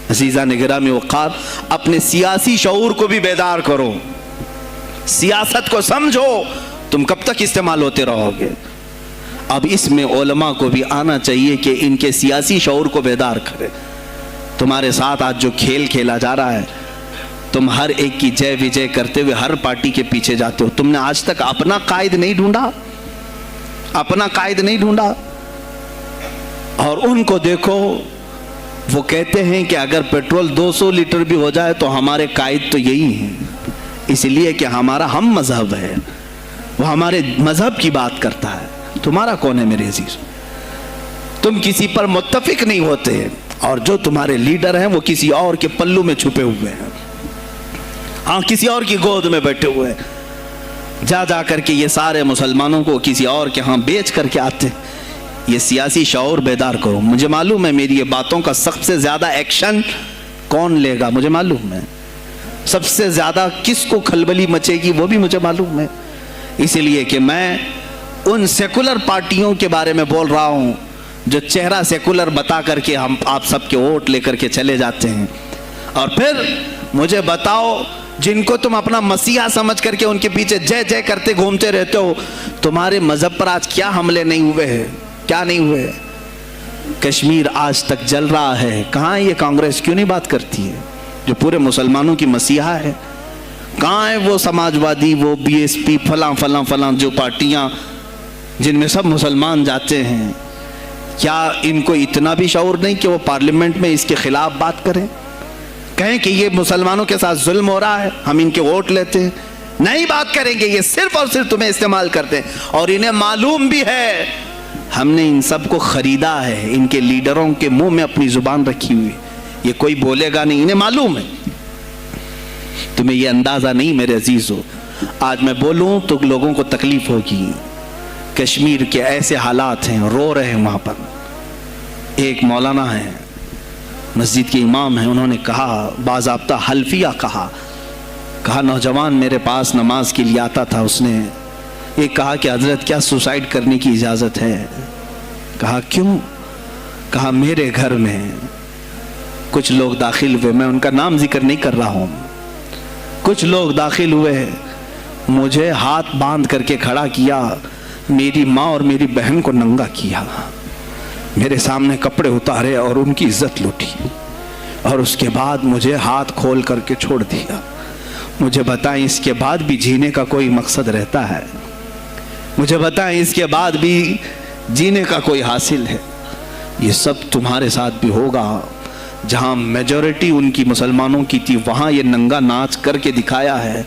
عزیزان گرامی وقار، اپنے سیاسی شعور کو بھی بیدار کرو، سیاست کو سمجھو، تم کب تک استعمال ہوتے رہو گے؟ اب اس میں علماء کو بھی آنا چاہیے کہ ان کے سیاسی شعور کو بیدار کرے۔ تمہارے ساتھ آج جو کھیل کھیلا جا رہا ہے، تم ہر ایک کی جے وجے کرتے ہوئے ہر پارٹی کے پیچھے جاتے ہو، تم نے آج تک اپنا قائد نہیں ڈھونڈا، اپنا قائد نہیں ڈھونڈا۔ اور ان کو دیکھو، وہ کہتے ہیں کہ اگر پیٹرول 200 لیٹر بھی ہو جائے تو ہمارے قائد تو یہی ہیں، اس لیے کہ ہمارا ہم مذہب ہے، وہ ہمارے مذہب کی بات کرتا ہے۔ تمہارا کون ہے میرے عزیز؟ تم کسی پر متفق نہیں ہوتے، اور جو تمہارے لیڈر ہیں وہ کسی اور کے پلو میں چھپے ہوئے ہیں، ہاں کسی اور کی گود میں بیٹھے ہوئے ہیں، جا جا کر کے یہ سارے مسلمانوں کو کسی اور کے ہاں بیچ کر کے آتے ہیں۔ یہ سیاسی شعور بیدار کرو۔ مجھے معلوم ہے میری یہ باتوں کا سب سے زیادہ ایکشن کون لے گا، مجھے معلوم ہے سب سے زیادہ کس کو کھلبلی مچے گی، وہ بھی مجھے معلوم ہے، اس لیے کہ میں ان سیکولر پارٹیوں کے بارے میں بول رہا ہوں جو چہرہ سیکولر بتا کر کے ہم آپ سب کے ووٹ لے کر کے چلے جاتے ہیں، اور پھر مجھے بتاؤ جن کو تم اپنا مسیحا سمجھ کر کے ان کے پیچھے جے جے کرتے گھومتے رہتے ہو، تمہارے مذہب پر آج کیا حملے نہیں ہوئے ہیں، کیا نہیں ہوئے؟ کشمیر آج تک جل رہا ہے، کہاں ہے یہ کانگریس؟ کیوں نہیں بات کرتی ہے جو پورے مسلمانوں کی مسیحا ہے؟ کہاں ہے وہ سماجوادی، وہ بی ایس پی، فلاں فلاں فلاں جو پارٹیاں جن میں سب مسلمان جاتے ہیں؟ کیا ان کو اتنا بھی شعور نہیں کہ وہ پارلیمنٹ میں اس کے خلاف بات کریں، کہیں کہ یہ مسلمانوں کے ساتھ ظلم ہو رہا ہے، ہم ان کے ووٹ لیتے ہیں؟ نہیں بات کریں گے، یہ صرف اور صرف تمہیں استعمال کرتے ہیں، اور انہیں معلوم بھی ہے ہم نے ان سب کو خریدا ہے، ان کے لیڈروں کے منہ میں اپنی زبان رکھی ہوئی، یہ کوئی بولے گا نہیں، انہیں معلوم ہے۔ تمہیں یہ اندازہ نہیں میرے عزیزو، آج میں بولوں تو لوگوں کو تکلیف ہوگی۔ کشمیر کے ایسے حالات ہیں، رو رہے ہیں وہاں پر۔ ایک مولانا ہیں، مسجد کے امام ہیں، انہوں نے کہا، باضابطہ حلفیہ کہا نوجوان میرے پاس نماز کے لیے آتا تھا، اس نے یہ کہا کہ حضرت کیا سوسائیڈ کرنے کی اجازت ہے؟ کہا کیوں؟ کہا میرے گھر میں کچھ لوگ داخل ہوئے، میں ان کا نام ذکر نہیں کر رہا ہوں، کچھ لوگ داخل ہوئے، مجھے ہاتھ باندھ کر کے کھڑا کیا، میری ماں اور میری بہن کو ننگا کیا، میرے سامنے کپڑے اتارے اور ان کی عزت لوٹی، اور اس کے بعد مجھے ہاتھ کھول کر کے چھوڑ دیا۔ مجھے بتائیں اس کے بعد بھی جینے کا کوئی مقصد رہتا ہے؟ مجھے بتائیں اس کے بعد بھی جینے کا کوئی حاصل ہے؟ یہ سب تمہارے ساتھ بھی ہوگا۔ جہاں میجورٹی ان کی مسلمانوں کی تھی وہاں یہ ننگا ناچ کر کے دکھایا ہے،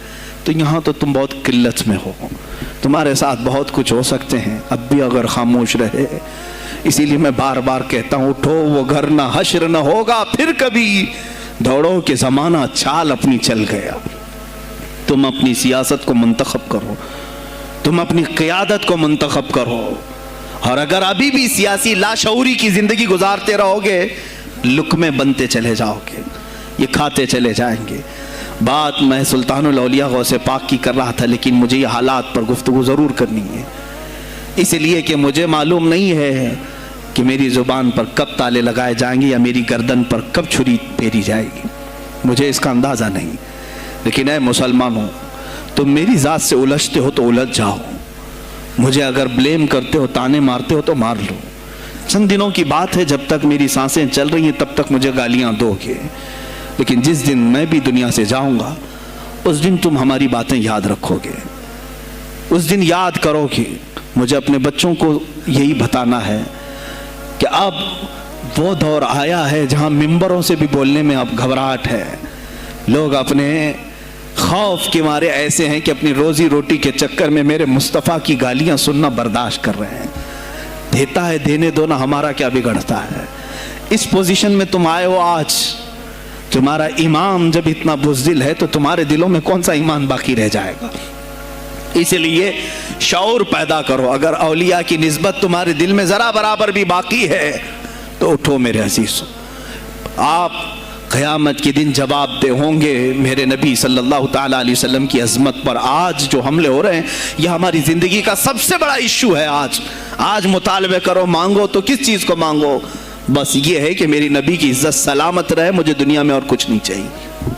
تو یہاں تو تم بہت قلت میں ہو، تمہارے ساتھ بہت کچھ ہو سکتے ہیں، اب بھی اگر خاموش رہے۔ اسی لیے میں بار بار کہتا ہوں، اٹھو وہ گھر نہ حشر نہ ہوگا پھر کبھی، دوڑو کہ زمانہ چال اپنی چل گیا۔ تم اپنی سیاست کو منتخب کرو، تم اپنی قیادت کو منتخب کرو، اور اگر ابھی بھی سیاسی لاشعوری کی زندگی گزارتے رہو گے، لقمے بنتے چلے جاؤ گے، یہ کھاتے چلے جائیں گے۔ بات میں سلطان الاولیاء غوث پاک کی کر رہا تھا، لیکن مجھے یہ حالات پر گفتگو ضرور کرنی ہے، اس لیے کہ مجھے معلوم نہیں ہے کہ میری زبان پر کب تالے لگائے جائیں گے یا میری گردن پر کب چھری پھیری جائے گی، مجھے اس کا اندازہ نہیں۔ لیکن اے مسلمانوں، تم میری ذات سے الجھتے ہو تو الجھ جاؤ، مجھے اگر بلیم کرتے ہو، تانے مارتے ہو تو مار لو۔ چند دنوں کی بات ہے، جب تک میری سانسیں چل رہی ہیں تب تک مجھے گالیاں دو گے، لیکن جس دن میں بھی دنیا سے جاؤں گا اس دن تم ہماری باتیں یاد رکھو گے، اس دن یاد کرو گے۔ مجھے اپنے بچوں کو یہی بتانا ہے کہ اب وہ دور آیا ہے جہاں ممبروں سے بھی بولنے میں اب گھبراہٹ ہے، لوگ اپنے خوف کے مارے ایسے ہیں کہ اپنی روزی روٹی کے چکر میں میرے مصطفیٰ کی گالیاں سننا برداشت کر رہے ہیں۔ دیتا ہے دینے دو نا، ہمارا کیا بگڑتا ہے؟ اس پوزیشن میں تم آئے ہو آج، تمہارا امام جب اتنا بزدل ہے تو تمہارے دلوں میں کون سا ایمان باقی رہ جائے گا؟ اس لیے شعور پیدا کرو۔ اگر اولیاء کی نسبت تمہارے دل میں ذرا برابر بھی باقی ہے تو اٹھو میرے عزیزو، آپ قیامت کے دن جواب دہ ہوں گے میرے نبی صلی اللہ تعالیٰ علیہ وسلم کی عظمت پر۔ آج جو حملے ہو رہے ہیں یہ ہماری زندگی کا سب سے بڑا ایشو ہے۔ آج مطالبے کرو، مانگو تو کس چیز کو مانگو؟ بس یہ ہے کہ میری نبی کی عزت سلامت رہے، مجھے دنیا میں اور کچھ نہیں چاہیے.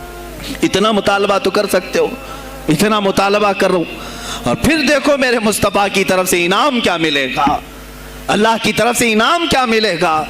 اتنا مطالبہ تو کر سکتے ہو، اتنا مطالبہ کرو. اور پھر دیکھو میرے مصطفیٰ کی طرف سے انعام کیا ملے گا، اللہ کی طرف سے انعام کیا ملے گا.